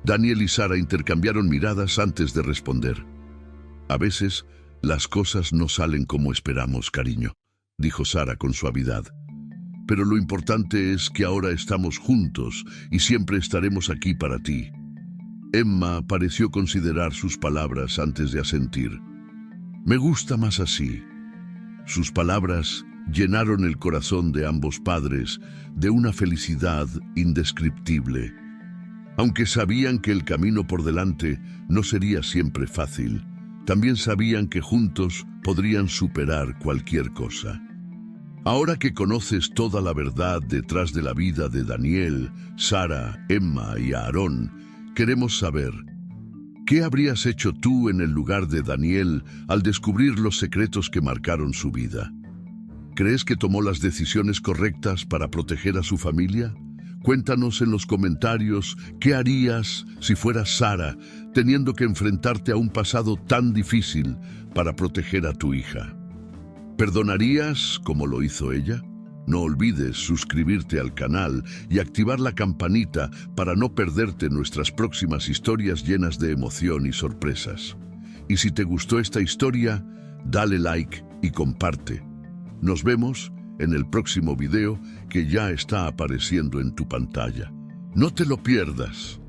Daniel y Sara intercambiaron miradas antes de responder. «A veces, las cosas no salen como esperamos, cariño», dijo Sara con suavidad. «Pero lo importante es que ahora estamos juntos y siempre estaremos aquí para ti». Emma pareció considerar sus palabras antes de asentir. «Me gusta más así». Sus palabras llenaron el corazón de ambos padres de una felicidad indescriptible. Aunque sabían que el camino por delante no sería siempre fácil, también sabían que juntos podrían superar cualquier cosa. Ahora que conoces toda la verdad detrás de la vida de Daniel, Sara, Emma y Aarón, queremos saber, ¿qué habrías hecho tú en el lugar de Daniel al descubrir los secretos que marcaron su vida? ¿Crees que tomó las decisiones correctas para proteger a su familia? Cuéntanos en los comentarios qué harías si fueras Sara, teniendo que enfrentarte a un pasado tan difícil para proteger a tu hija. ¿Perdonarías como lo hizo ella? No olvides suscribirte al canal y activar la campanita para no perderte nuestras próximas historias llenas de emoción y sorpresas. Y si te gustó esta historia, dale like y comparte. Nos vemos en el próximo video que ya está apareciendo en tu pantalla. No te lo pierdas.